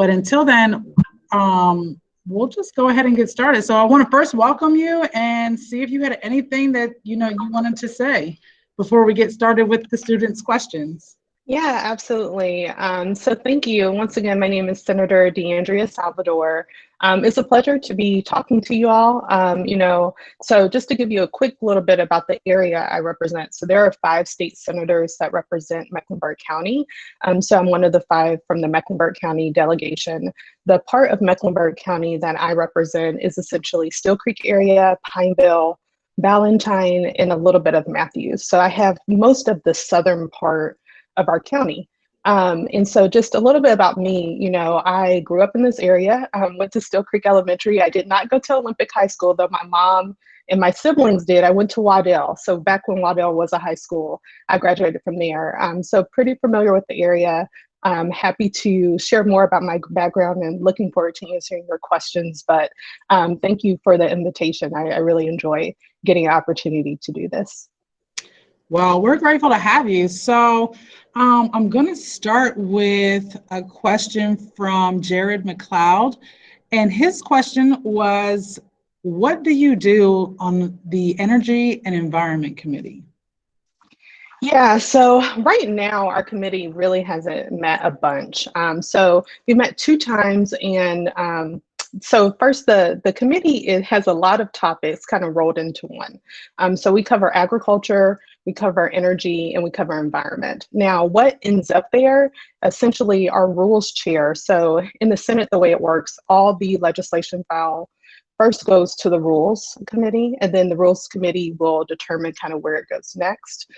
But until then, we'll just go ahead and get started. So I want to first welcome you and see if you had anything that you wanted to say before we get started with the students' questions. Yeah, absolutely. So thank you. Once again, my name is Senator DeAndrea Salvador. It's a pleasure to be talking to you all. So just to give you a quick little bit about the area I represent. So there are 5 state senators that represent Mecklenburg County. So I'm one of the 5 from the Mecklenburg County delegation. The part of Mecklenburg County that I represent is essentially Steel Creek area, Pineville, Ballantyne, and a little bit of Matthews. So I have most of the southern part of our county. And so just a little bit about me, I grew up in this area, went to Steel Creek Elementary. I did not go to Olympic High School, though my mom and my siblings did. I went to Waddell. So back when Waddell was a high school, I graduated from there. So pretty familiar with the area. I'm happy to share more about my background and looking forward to answering your questions. But thank you for the invitation. I really enjoy getting an opportunity to do this. Well, we're grateful to have you. So I'm going to start with a question from Jared McLeod. And his question was, what do you do on the Energy and Environment Committee? Yeah, so right now our committee really hasn't met a bunch. So we met 2 times, and so first the committee, it has a lot of topics kind of rolled into one. So we cover agriculture, we cover energy, and we cover environment. Now what ends up there, essentially our rules chair. So in the Senate, the way it works, all the legislation file first goes to the rules committee, and then the rules committee will determine kind of where it goes next.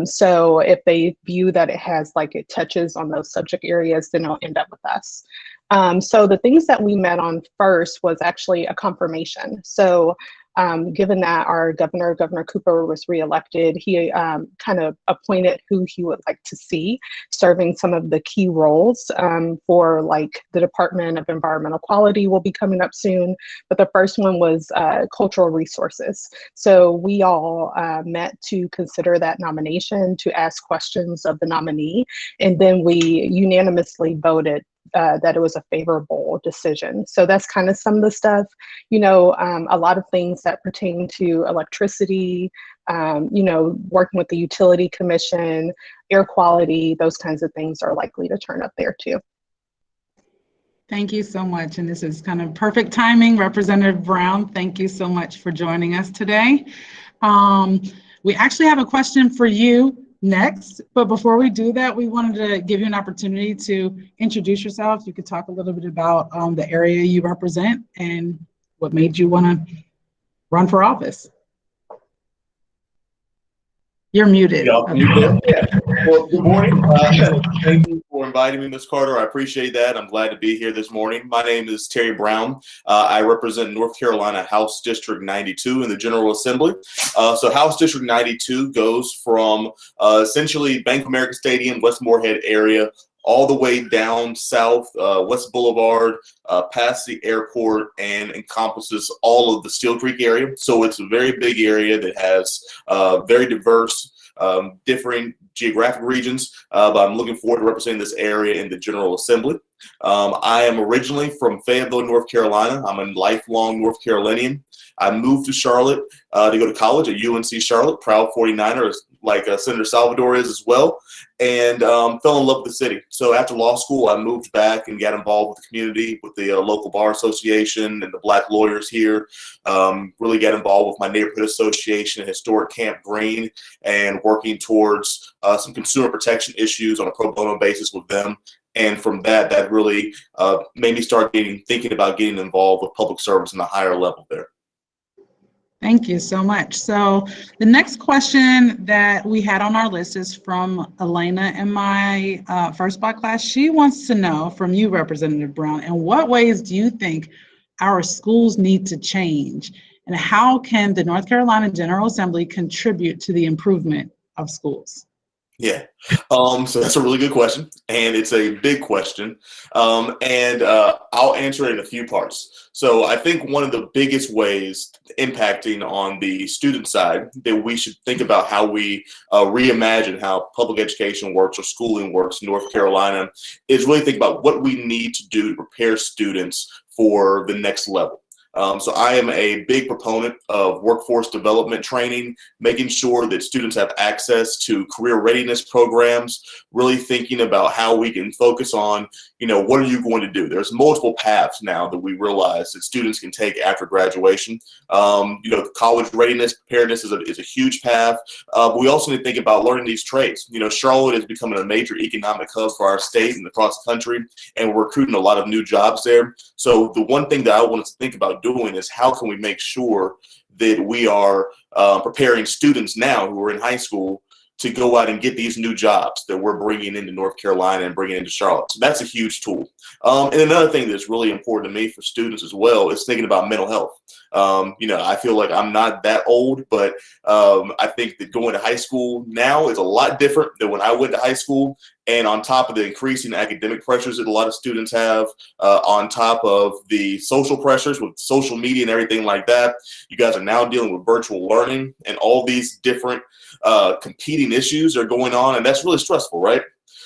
So if they view that it touches on those subject areas, then it'll end up with us. So the things that we met on first was actually a confirmation. So given that our Governor Cooper was reelected, he kind of appointed who he would like to see serving some of the key roles for like the Department of Environmental Quality will be coming up soon. But the first one was cultural resources. So we all met to consider that nomination, to ask questions of the nominee, and then we unanimously voted that it was a favorable decision. So that's kind of some of the stuff, a lot of things that pertain to electricity, working with the Utility Commission, air quality, those kinds of things are likely to turn up there too. Thank you so much. And this is kind of perfect timing. Representative Brown, thank you so much for joining us today. We actually have a question for you next, but before we do that, we wanted to give you an opportunity to introduce yourself. You could talk a little bit about the area you represent and what made you want to run for office. You're muted. Yeah. Well, good morning. Thank you for inviting me, Ms. Carter. I appreciate that. I'm glad to be here this morning. My name is Terry Brown. I represent North Carolina House District 92 in the General Assembly. So House District 92 goes from essentially Bank of America Stadium, West Morehead area, all the way down south, West Boulevard, past the airport, and encompasses all of the Steel Creek area. So it's a very big area that has very diverse, different geographic regions, but I'm looking forward to representing this area in the General Assembly. I am originally from Fayetteville, North Carolina. I'm a lifelong North Carolinian. I moved to Charlotte to go to college at UNC Charlotte, proud 49er, like Senator Salvador is as well, and fell in love with the city. So after law school, I moved back and got involved with the community, with the local bar association and the black lawyers here. Really got involved with my neighborhood association, Historic Camp Green, and working towards some consumer protection issues on a pro bono basis with them. And from that really made me start thinking about getting involved with public service in the higher level there. Thank you so much. So the next question that we had on our list is from Elena in my First Block class. She wants to know from you, Representative Brown, in what ways do you think our schools need to change, and how can the North Carolina General Assembly contribute to the improvement of schools? Yeah. So that's a really good question, and it's a big question. I'll answer it in a few parts. So I think one of the biggest ways impacting on the student side that we should think about how we reimagine how public education works or schooling works in North Carolina is really think about what we need to do to prepare students for the next level. So I am a big proponent of workforce development training, making sure that students have access to career readiness programs, really thinking about how we can focus on, what are you going to do? There's multiple paths now that we realize that students can take after graduation. College readiness preparedness is a huge path. But we also need to think about learning these trades. Charlotte is becoming a major economic hub for our state and across the country, and we're recruiting a lot of new jobs there. So the one thing that I want us to think about doing is how can we make sure that we are preparing students now who are in high school to go out and get these new jobs that we're bringing into North Carolina and bringing into Charlotte. So that's a huge tool. And another thing that's really important to me for students as well is thinking about mental health. I feel like I'm not that old, but I think that going to high school now is a lot different than when I went to high school. And on top of the increasing academic pressures that a lot of students have, on top of the social pressures with social media and everything like that, you guys are now dealing with virtual learning and all these different competing issues are going on. And that's really stressful, right?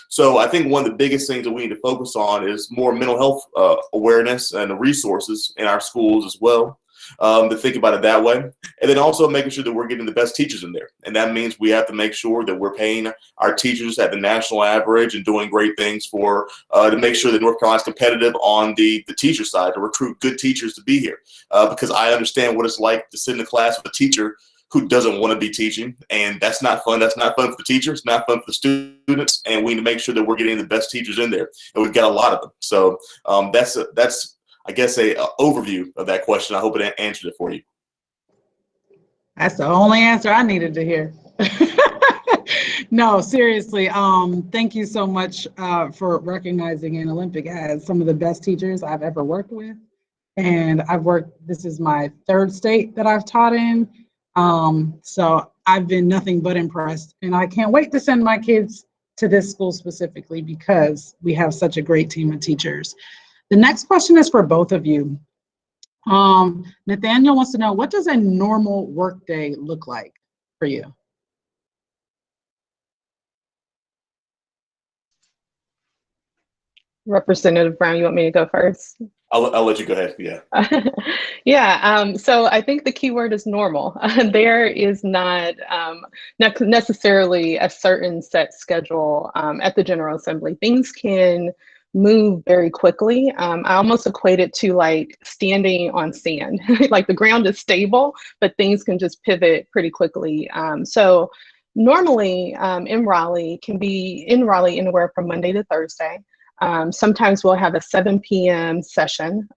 So I think one of the biggest things that we need to focus on is more mental health awareness and resources in our schools as well. To think about it that way. And then also making sure that we're getting the best teachers in there. And that means we have to make sure that we're paying our teachers at the national average and doing great things to make sure that North Carolina is competitive on the teacher side, to recruit good teachers to be here. Because I understand what it's like to sit in a class with a teacher who doesn't want to be teaching, and that's not fun. That's not fun for the teachers, not fun for the students, and we need to make sure that we're getting the best teachers in there, and we've got a lot of them. So that's I guess a overview of that question. I hope it answered it for you. That's the only answer I needed to hear. No, seriously. Thank you so much for recognizing Ann Olympic as some of the best teachers I've ever worked with. And this is my third state that I've taught in. So I've been nothing but impressed. And I can't wait to send my kids to this school specifically because we have such a great team of teachers. The next question is for both of you. Nathaniel wants to know, what does a normal workday look like for you? Representative Brown, you want me to go first? I'll let you go ahead. Yeah. Yeah. So I think the key word is normal. There is not necessarily a certain set schedule at the General Assembly. Things can move very quickly. I almost equate it to like standing on sand. Like the ground is stable, but things can just pivot pretty quickly. So normally in Raleigh can be in Raleigh anywhere from Monday to Thursday. Sometimes we'll have a 7 p.m. session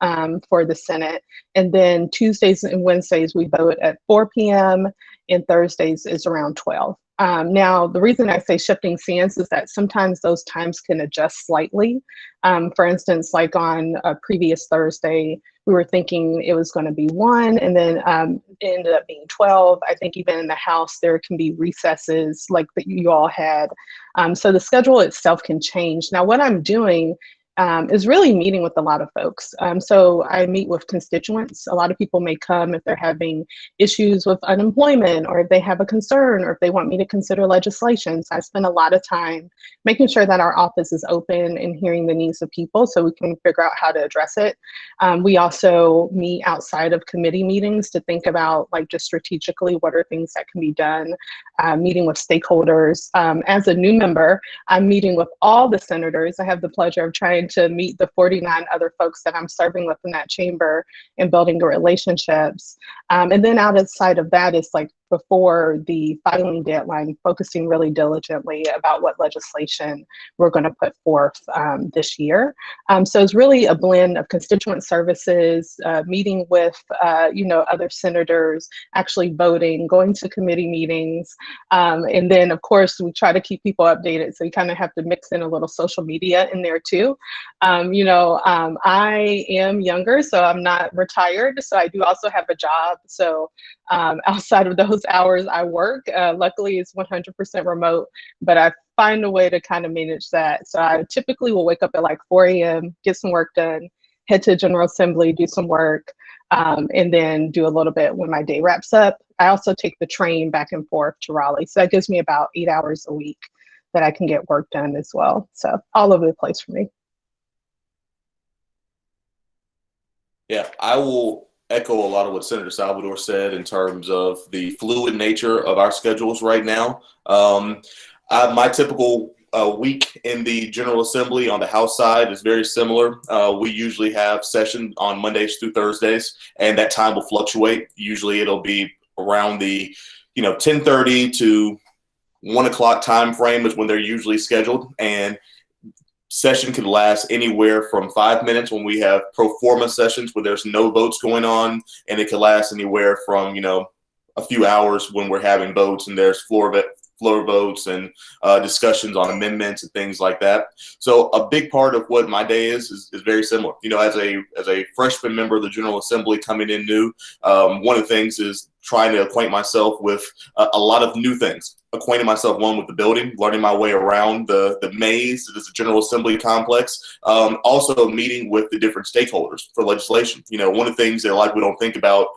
for the Senate, and then Tuesdays and Wednesdays we vote at 4 p.m. and Thursdays is around 12. Now, the reason I say shifting sands is that sometimes those times can adjust slightly. For instance, like on a previous Thursday, we were thinking it was going to be 1, and then it ended up being 12. I think even in the House, there can be recesses like that you all had. So the schedule itself can change. Now, what I'm doing is really meeting with a lot of folks. So I meet with constituents. A lot of people may come if they're having issues with unemployment, or if they have a concern, or if they want me to consider legislation. So I spend a lot of time making sure that our office is open and hearing the needs of people so we can figure out how to address it. We also meet outside of committee meetings to think about like just strategically what are things that can be done, meeting with stakeholders. As a new member, I'm meeting with all the senators. I have the pleasure of trying to meet the 49 other folks that I'm serving with in that chamber and building the relationships. And then outside of that is like before the filing deadline, focusing really diligently about what legislation we're going to put forth this year. So it's really a blend of constituent services, meeting with other senators, actually voting, going to committee meetings, and then of course we try to keep people updated. So you kind of have to mix in a little social media in there too. I am younger, so I'm not retired. So I do also have a job. So outside of those hours I work, luckily it's 100% remote, but I find a way to kind of manage that. So I typically will wake up at like 4 a.m., get some work done, head to General Assembly, do some work, and then do a little bit when my day wraps up. I also take the train back and forth to Raleigh. So that gives me about 8 hours a week that I can get work done as well. So all over the place for me. Yeah, I will echo a lot of what Senator Salvador said in terms of the fluid nature of our schedules right now. My typical week in the General Assembly on the House side is very similar. We usually have session on Mondays through Thursdays, and that time will fluctuate. Usually it'll be around the 10:30 to 1 o'clock time frame is when they're usually scheduled, and session can last anywhere from 5 minutes when we have pro forma sessions where there's no votes going on, and it can last anywhere from a few hours when we're having votes and there's floor votes and discussions on amendments and things like that. So a big part of what my day is very similar. As a freshman member of the General Assembly coming in new, one of the things is trying to acquaint myself with a lot of new things. Acquainting myself, one, with the building, learning my way around the maze that is the General Assembly complex, also meeting with the different stakeholders for legislation. One of the things that we don't think about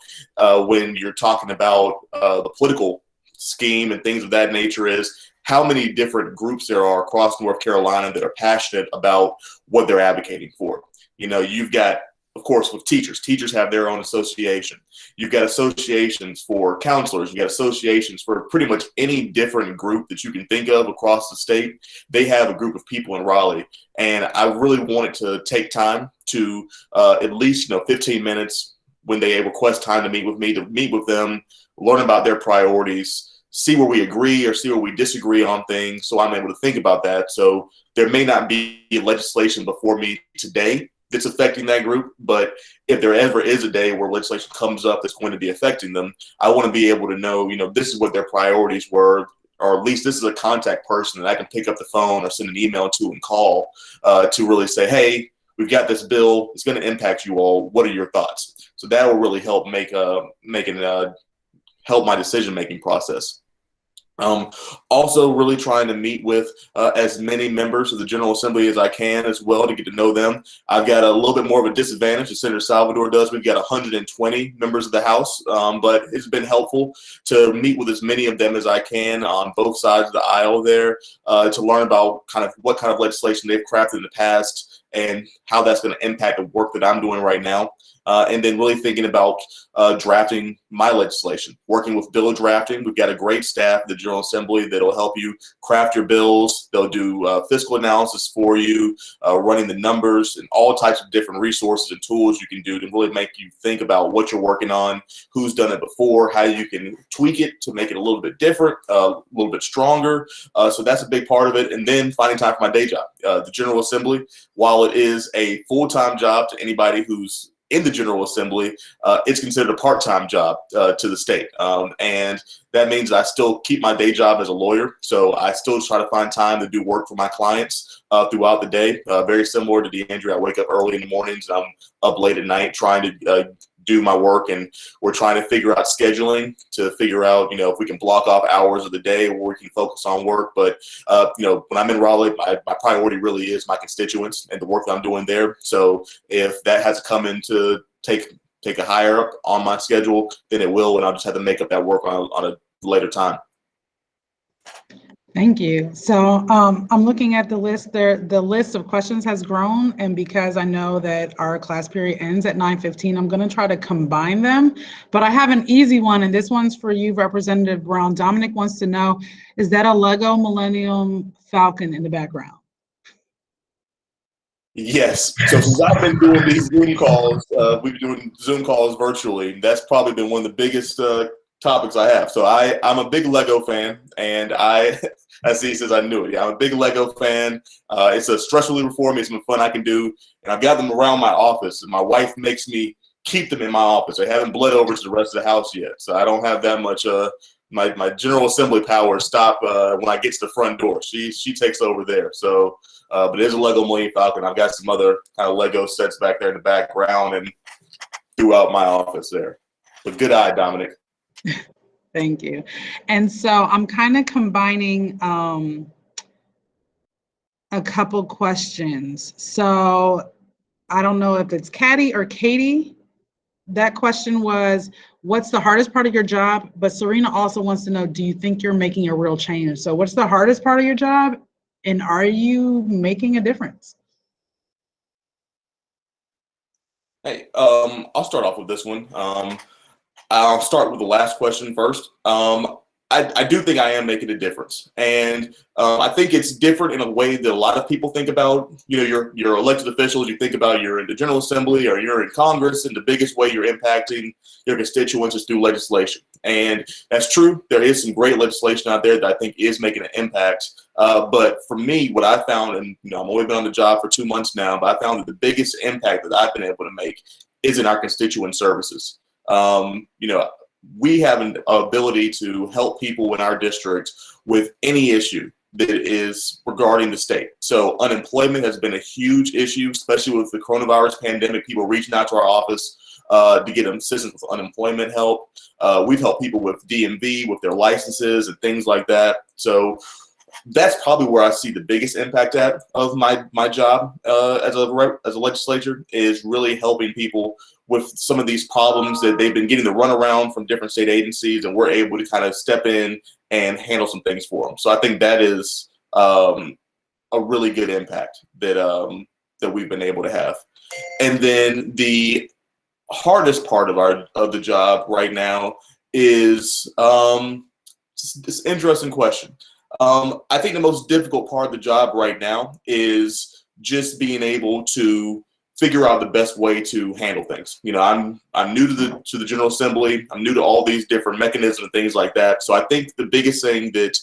when you're talking about the political scheme and things of that nature is how many different groups there are across North Carolina that are passionate about what they're advocating for. You've got, of course, with teachers have their own association. You've got associations for counselors. You've got associations for pretty much any different group that you can think of across the state. They have a group of people in Raleigh. And I really wanted to take time to at least, 15 minutes when they request time to meet with me, to meet with them, learn about their priorities, see where we agree or see where we disagree on things. So I'm able to think about that. So there may not be legislation before me today that's affecting that group, but if there ever is a day where legislation comes up that's going to be affecting them, I want to be able to know, this is what their priorities were, or at least this is a contact person that I can pick up the phone or send an email to and call to really say, hey, we've got this bill, it's going to impact you all. What are your thoughts? So that will really help help my decision-making process. Also really trying to meet with as many members of the General Assembly as I can as well to get to know them. I've got a little bit more of a disadvantage as Senator Salvador does. We've got 120 members of the House, but it's been helpful to meet with as many of them as I can on both sides of the aisle there to learn about what kind of legislation they've crafted in the past and how that's going to impact the work that I'm doing right now. And then really thinking about drafting my legislation, working with bill drafting. We've got a great staff at the General Assembly that'll help you craft your bills. They'll do fiscal analysis for you, running the numbers, and all types of different resources and tools you can do to really make you think about what you're working on, who's done it before, how you can tweak it to make it a little bit different, a little bit stronger. So that's a big part of it. And then finding time for my day job. The General Assembly, while it is a full-time job to anybody who's in the General Assembly, it's considered a part-time job to the state. And that means I still keep my day job as a lawyer. So I still try to find time to do work for my clients throughout the day. Very similar to DeAndrea, I wake up early in the mornings and I'm up late at night trying to do my work, and we're trying to figure out scheduling to figure out, if we can block off hours of the day where we can focus on work. But, when I'm in Raleigh, my priority really is my constituents and the work that I'm doing there. So if that has to come in to take a higher up on my schedule, then it will, and I'll just have to make up that work on a later time. Thank you. So I'm looking at the list there. The list of questions has grown, and because I know that our class period ends at 9:15, I'm going to try to combine them. But I have an easy one, and this one's for you, Representative Brown. Dominic wants to know, is that a Lego Millennium Falcon in the background? Yes. So since I've been doing these Zoom calls, we've been doing Zoom calls virtually. That's probably been one of the biggest topics I have. So I'm a big Lego fan, and as he says, I knew it. Yeah, I'm a big Lego fan. It's a stress reliever for me. It's some fun I can do, and I've got them around my office. And my wife makes me keep them in my office. They haven't bled over to the rest of the house yet, so I don't have that much. My General Assembly power stop when I get to the front door. She takes over there. So, but it is a Lego Millennium Falcon. I've got some other kind of Lego sets back there in the background and throughout my office there. But good eye, Dominic. Thank you. And so I'm kind of combining a couple questions. So I don't know if it's Caddy or Katie. That question was, what's the hardest part of your job? But Serena also wants to know, do you think you're making a real change? So what's the hardest part of your job? And are you making a difference? Hey, I'll start off with this one. I'll start with the last question first. I do think I am making a difference, and I think it's different in a way that a lot of people think about. You know, your elected officials. You think about you're in the General Assembly or you're in Congress, and the biggest way you're impacting your constituents is through legislation. And that's true. There is some great legislation out there that I think is making an impact. But for me, what I found, and I've only been on the job for 2 months now, but I found that the biggest impact that I've been able to make is in our constituent services. We have an ability to help people in our district with any issue that is regarding the state. So unemployment has been a huge issue, especially with the coronavirus pandemic, people reaching out to our office to get assistance with unemployment help. We've helped people with DMV, with their licenses and things like that. So that's probably where I see the biggest impact of my job as a legislator, is really helping people with some of these problems that they've been getting the runaround from different state agencies, and we're able to kind of step in and handle some things for them. So I think that is a really good impact that we've been able to have. And then the hardest part of the job right now is this interesting question. I think the most difficult part of the job right now is just being able to figure out the best way to handle things. I'm new to the General Assembly. I'm new to all these different mechanisms and things like that. So I think the biggest thing that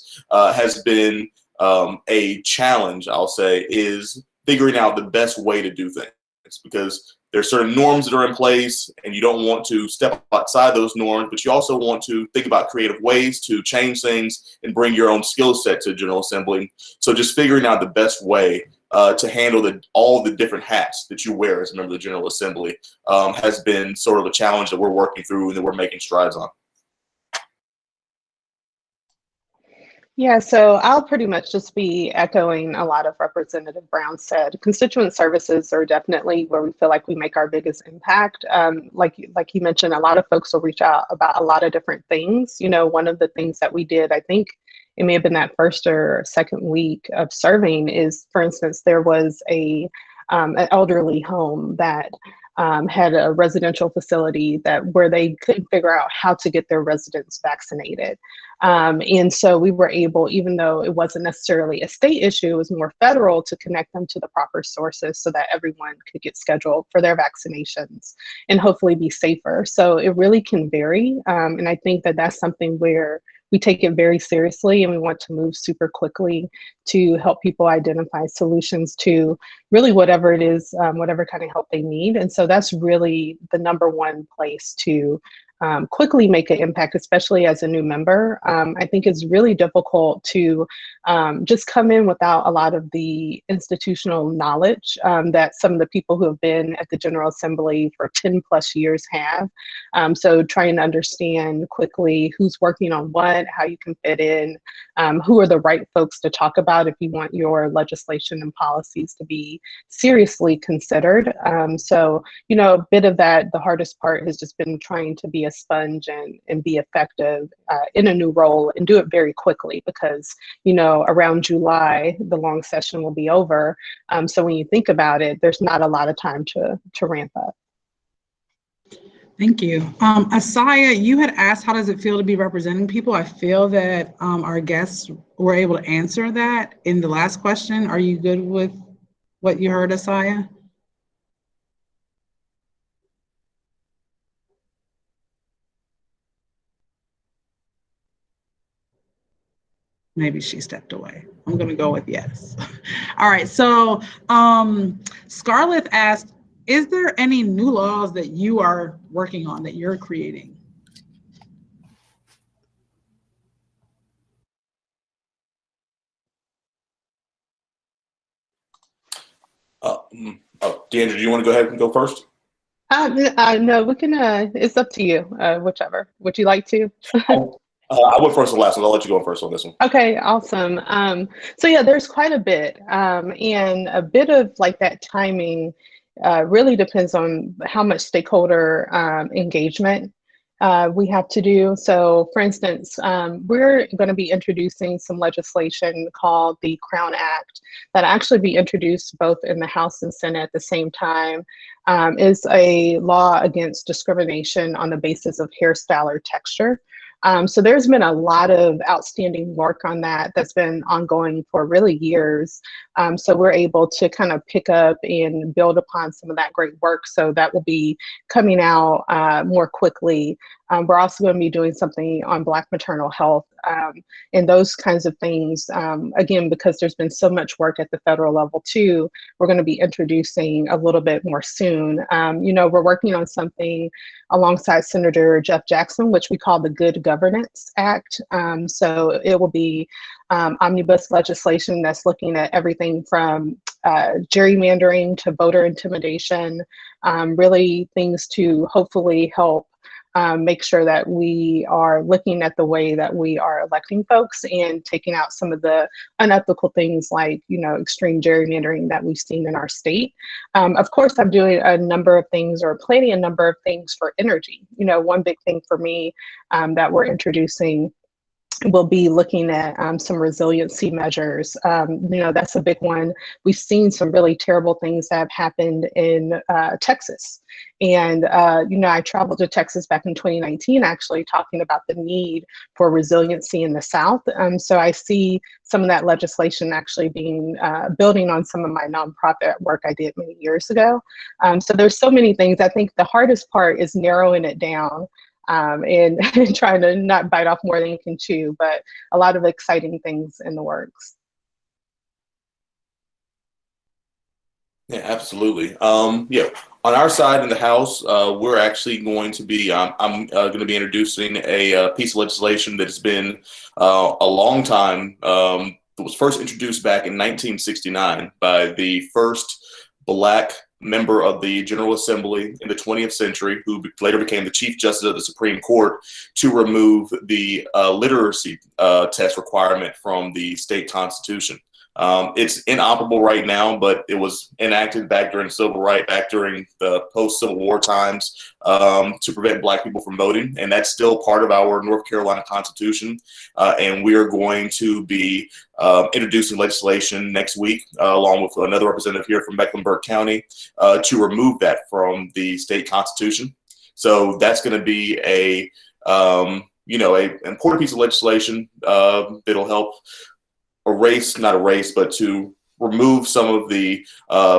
has been a challenge, I'll say, is figuring out the best way to do things, because there's certain norms that are in place and you don't want to step outside those norms, but you also want to think about creative ways to change things and bring your own skill set to the General Assembly. So just figuring out the best way to handle all the different hats that you wear as a member of the General Assembly has been sort of a challenge that we're working through and that we're making strides on. Yeah, so I'll pretty much just be echoing a lot of Representative Brown said. Constituent services are definitely where we feel like we make our biggest impact. Like you mentioned, a lot of folks will reach out about a lot of different things. One of the things that we did, I think it may have been that first or second week of serving, is, for instance, there was an elderly home that had a residential facility where they couldn't figure out how to get their residents vaccinated. And so we were able, even though it wasn't necessarily a state issue, it was more federal, to connect them to the proper sources so that everyone could get scheduled for their vaccinations and hopefully be safer. So it really can vary. And I think that that's something where we take it very seriously, and we want to move super quickly to help people identify solutions to really whatever it is, whatever kind of help they need. And so that's really the number one place to quickly make an impact, especially as a new member. I think it's really difficult to just come in without a lot of the institutional knowledge that some of the people who have been at the General Assembly for 10 plus years have. So trying to understand quickly who's working on what, how you can fit in, who are the right folks to talk about if you want your legislation and policies to be seriously considered. So, a bit of that, the hardest part has just been trying to be a sponge and be effective in a new role, and do it very quickly, because around July the long session will be over. So when you think about it, there's not a lot of time to ramp up. Thank you. Asaya, you had asked, how does it feel to be representing people? I feel that our guests were able to answer that in the last question. Are you good with what you heard, Asaya? Maybe she stepped away. I'm going to go with yes. All right. So Scarlett asked, is there any new laws that you are working on, that you're creating? DeAndrea, do you want to go ahead and go first? No, we can, it's up to you, whichever. Would you like to? I went first on the last one. I'll let you go first on this one. Okay, awesome. So yeah, there's quite a bit, and a bit of like that timing really depends on how much stakeholder engagement we have to do. So for instance, we're going to be introducing some legislation called the Crown Act that actually be introduced both in the House and Senate at the same time. Is a law against discrimination on the basis of hairstyle or texture. So there's been a lot of outstanding work on that that's been ongoing for really years. So we're able to kind of pick up and build upon some of that great work. So that will be coming out more quickly. We're also going to be doing something on Black maternal health and those kinds of things. Again, because there's been so much work at the federal level too, we're going to be introducing a little bit more soon. You know, we're working on something alongside Senator Jeff Jackson, which we call the Good Governance Act. So it will be omnibus legislation that's looking at everything from gerrymandering to voter intimidation, really things to hopefully help make sure that we are looking at the way that we are electing folks and taking out some of the unethical things like, you know, extreme gerrymandering that we've seen in our state. Of course, I'm doing a number of things or planning a number of things for energy. You know, one big thing for me that we're introducing we'll be looking at some resiliency measures. You know, that's a big one. We've seen some really terrible things that have happened in Texas. And, you know, I traveled to Texas back in 2019, actually talking about the need for resiliency in the South. So I see some of that legislation actually being building on some of my nonprofit work I did many years ago. So there's so many things. I think the hardest part is narrowing it down. And trying to not bite off more than you can chew, but a lot of exciting things in the works. Yeah, absolutely. Yeah, on our side in the House, we're actually going to be, I'm going to be introducing a piece of legislation that has been a long time. It was first introduced back in 1969 by the first Black member of the General Assembly in the 20th century, who later became the Chief Justice of the Supreme Court, to remove the literacy test requirement from the state constitution. It's inoperable right now, but it was enacted back during civil rights, back during the post-Civil War times, to prevent Black people from voting. And that's still part of our North Carolina Constitution. And we are going to be introducing legislation next week, along with another representative here from Mecklenburg County, to remove that from the state constitution. So that's going to be a, you know, an important piece of legislation that'll help not erase, but to remove some of the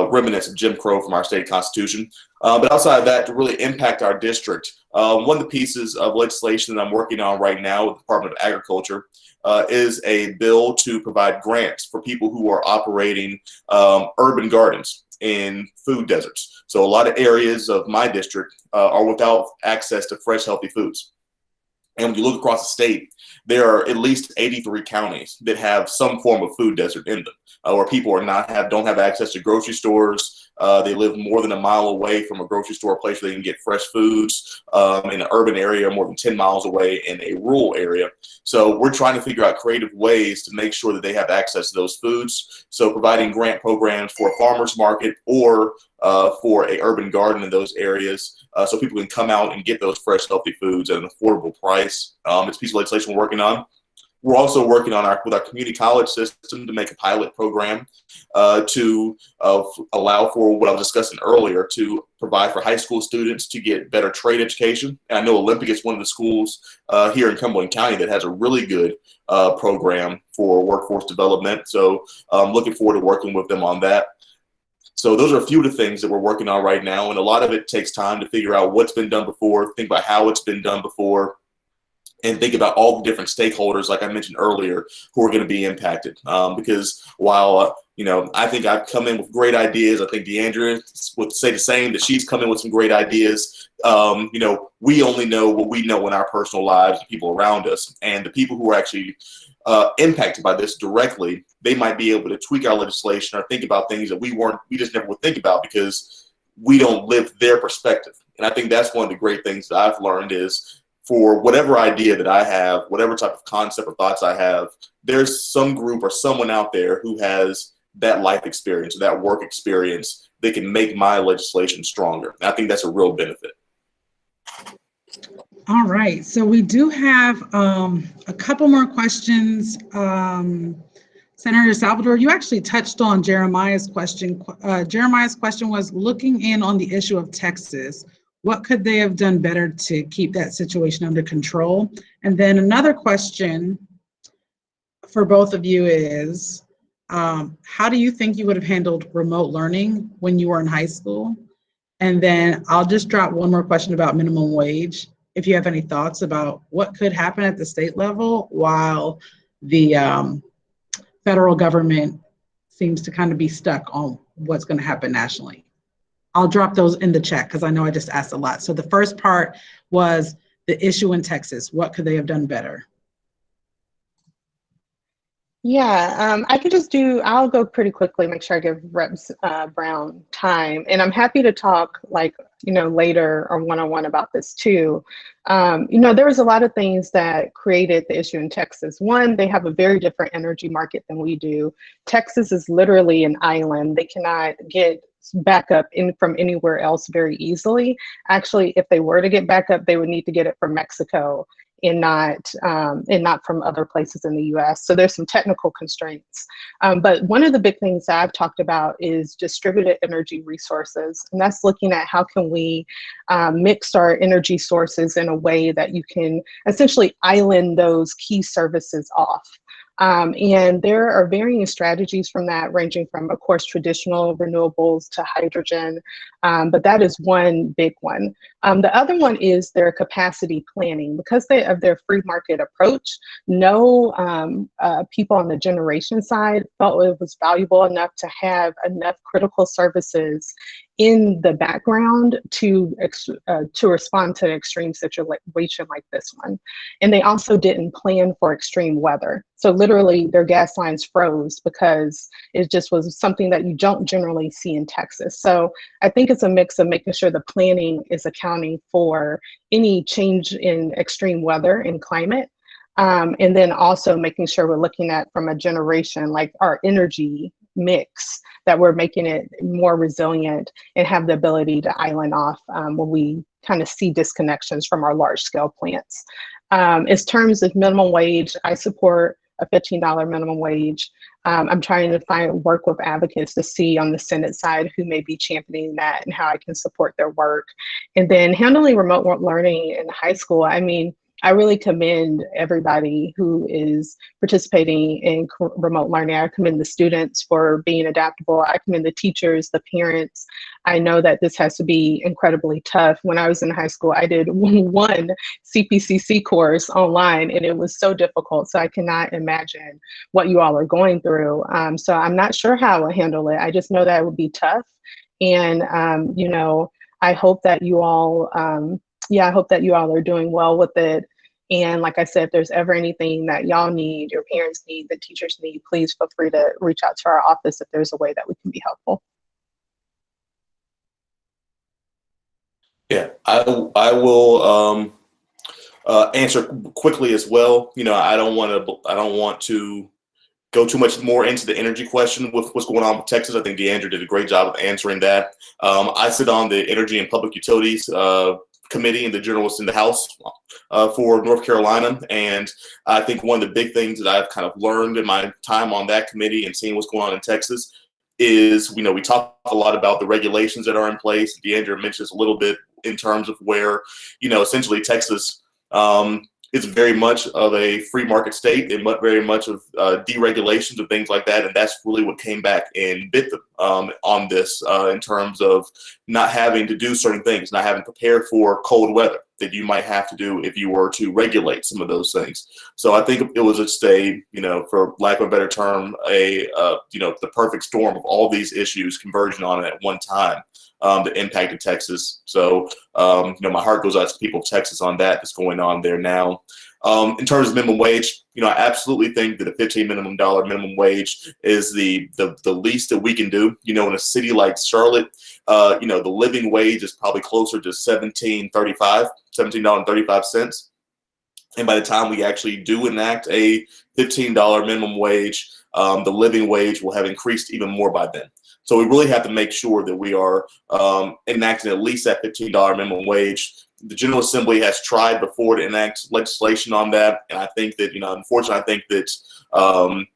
remnants of Jim Crow from our state constitution. But outside of that, to really impact our district, one of the pieces of legislation that I'm working on right now with the Department of Agriculture is a bill to provide grants for people who are operating urban gardens in food deserts. So a lot of areas of my district are without access to fresh, healthy foods. And when you look across the state, there are at least 83 counties that have some form of food desert in them, where people don't have access to grocery stores. They live more than a mile away from a grocery store, a place where they can get fresh foods, in an urban area, more than 10 miles away in a rural area. So we're trying to figure out creative ways to make sure that they have access to those foods. So providing grant programs for a farmer's market or for a urban garden in those areas, so people can come out and get those fresh, healthy foods at an affordable price. It's a piece of legislation we're working on. We're also working on with our community college system to make a pilot program to allow for what I was discussing earlier, to provide for high school students to get better trade education. And I know Olympic is one of the schools here in Cumberland County that has a really good program for workforce development. So I'm looking forward to working with them on that. So those are a few of the things that we're working on right now. And a lot of it takes time to figure out what's been done before, think about how it's been done before, and think about all the different stakeholders, like I mentioned earlier, who are going to be impacted. Because while, you know, I think I've come in with great ideas, I think DeAndrea would say the same, that she's come in with some great ideas. You know, we only know what we know in our personal lives, the people around us, and the people who are actually impacted by this directly, they might be able to tweak our legislation or think about things that we just never would think about because we don't live their perspective. And I think that's one of the great things that I've learned is for whatever idea that I have, whatever type of concept or thoughts I have, there's some group or someone out there who has that life experience, or that work experience that can make my legislation stronger. And I think that's a real benefit. All right, so we do have a couple more questions. Senator Salvador, you actually touched on Jeremiah's question. Jeremiah's question was looking in on the issue of Texas. What could they have done better to keep that situation under control? And then another question for both of you is, how do you think you would have handled remote learning when you were in high school? And then I'll just drop one more question about minimum wage. If you have any thoughts about what could happen at the state level while the federal government seems to kind of be stuck on what's going to happen nationally. I'll drop those in the chat because I know I just asked a lot. So the first part was the issue in Texas. What could they have done better? Yeah, I could just I'll go pretty quickly, make sure I give Reps Brown time. And I'm happy to talk later or one-on-one about this too. There was a lot of things that created the issue in Texas. One, they have a very different energy market than we do. Texas is literally an island. They cannot get backup from anywhere else very easily. Actually, if they were to get backup, they would need to get it from Mexico and not from other places in the US. So there's some technical constraints. But one of the big things that I've talked about is distributed energy resources. And that's looking at how can we mix our energy sources in a way that you can essentially island those key services off. And there are varying strategies from that, ranging from, of course, traditional renewables to hydrogen, but that is one big one. The other one is their capacity planning. Because of their free market approach, no people on the generation side felt it was valuable enough to have enough critical services in the background to respond to an extreme situation like this one. And they also didn't plan for extreme weather. So literally their gas lines froze because it just was something that you don't generally see in Texas. So I think it's a mix of making sure the planning is accounting for any change in extreme weather and climate. And then also making sure we're looking at from a generation, like our energy mix, that we're making it more resilient and have the ability to island off when we kind of see disconnections from our large scale plants. In terms of minimum wage, I support a $15 minimum wage. I'm trying to work with advocates to see on the Senate side who may be championing that and how I can support their work. And then handling remote learning in high school, I mean, I really commend everybody who is participating in remote learning. I commend the students for being adaptable. I commend the teachers, the parents. I know that this has to be incredibly tough. When I was in high school, I did one CPCC course online and it was so difficult. So I cannot imagine what you all are going through. So I'm not sure how I will handle it. I just know that it would be tough. And, I hope that you all, I hope that you all are doing well with it. And like I said, if there's ever anything that y'all need, your parents need, the teachers need, please feel free to reach out to our office if there's a way that we can be helpful. Yeah, I will answer quickly as well. I don't want to go too much more into the energy question with what's going on with Texas. I think DeAndrea did a great job of answering that. I sit on the Energy and Public Utilities Committee and the journalists in the House for North Carolina. And I think one of the big things that I've kind of learned in my time on that committee and seeing what's going on in Texas is, we talk a lot about the regulations that are in place. DeAndrea mentions a little bit in terms of where, essentially Texas is very much of a free market state and very much of deregulations and things like that. And that's really what came back and bit them on this in terms of not having to do certain things, not having prepared for cold weather that you might have to do if you were to regulate some of those things. So I think it was just for lack of a better term, the perfect storm of all these issues converging on it at one time that impacted Texas. So, my heart goes out to people of Texas on that's going on there now. In terms of minimum wage, I absolutely think that a $15 minimum wage is the least that we can do. In a city like Charlotte, the living wage is probably closer to $17.35. And by the time we actually do enact a $15 minimum wage, the living wage will have increased even more by then. So we really have to make sure that we are enacting at least that $15 minimum wage. The General Assembly has tried before to enact legislation on that, and I think that, unfortunately, I think that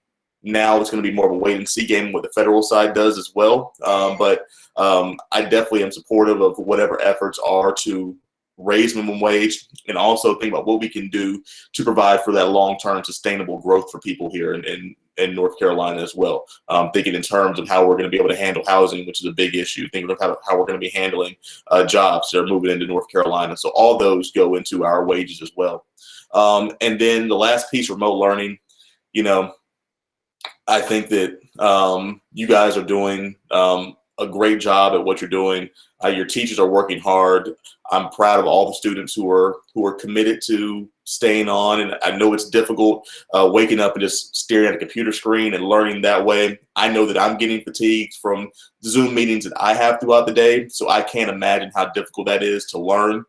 now it's going to be more of a wait and see game what the federal side does as well. But I definitely am supportive of whatever efforts are to raise minimum wage, and also think about what we can do to provide for that long-term sustainable growth for people here in North Carolina as well. Thinking in terms of how we're going to be able to handle housing, which is a big issue. Thinking of how we're going to be handling jobs that are moving into North Carolina. So all those go into our wages as well. And then the last piece, remote learning. I think that you guys are doing a great job at what you're doing. Your teachers are working hard. I'm proud of all the students who are committed to staying on. And I know it's difficult waking up and just staring at a computer screen and learning that way. I know that I'm getting fatigued from Zoom meetings that I have throughout the day. So I can't imagine how difficult that is to learn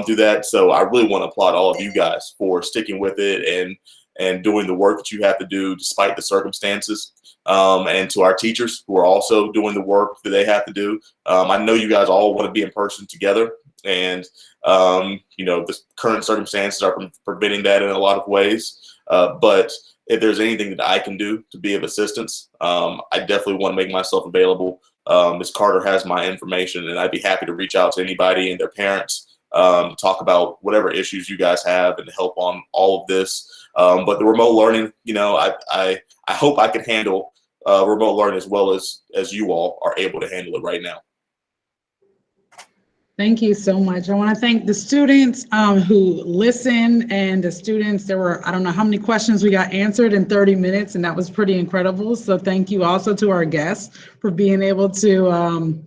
through that. So I really want to applaud all of you guys for sticking with it and doing the work that you have to do despite the circumstances. And to our teachers who are also doing the work that they have to do. I know you guys all want to be in person together, and the current circumstances are preventing that in a lot of ways. But if there's anything that I can do to be of assistance, I definitely want to make myself available. Ms. Carter has my information, and I'd be happy to reach out to anybody and their parents to talk about whatever issues you guys have and help on all of this. But the remote learning, I hope I can handle remote learning as well as you all are able to handle it right now. Thank you so much. I want to thank the students who listened, and the students. There were, I don't know how many questions we got answered in 30 minutes, and that was pretty incredible. So thank you also to our guests for being able to,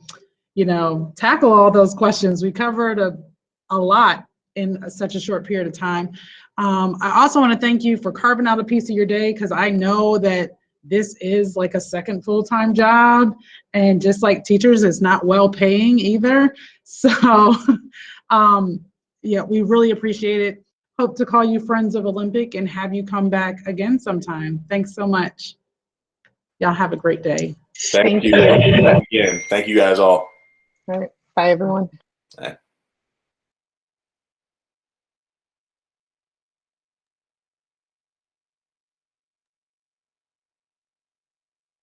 tackle all those questions. We covered a lot in such a short period of time. I also want to thank you for carving out a piece of your day, because I know that this is like a second full-time job, and just like teachers, it's not well paying either. So we really appreciate it. Hope to call you Friends of Olympic and have you come back again sometime. Thanks so much. Y'all have a great day. Thank you. Again. Thank you guys all. All right. Bye, everyone. All right.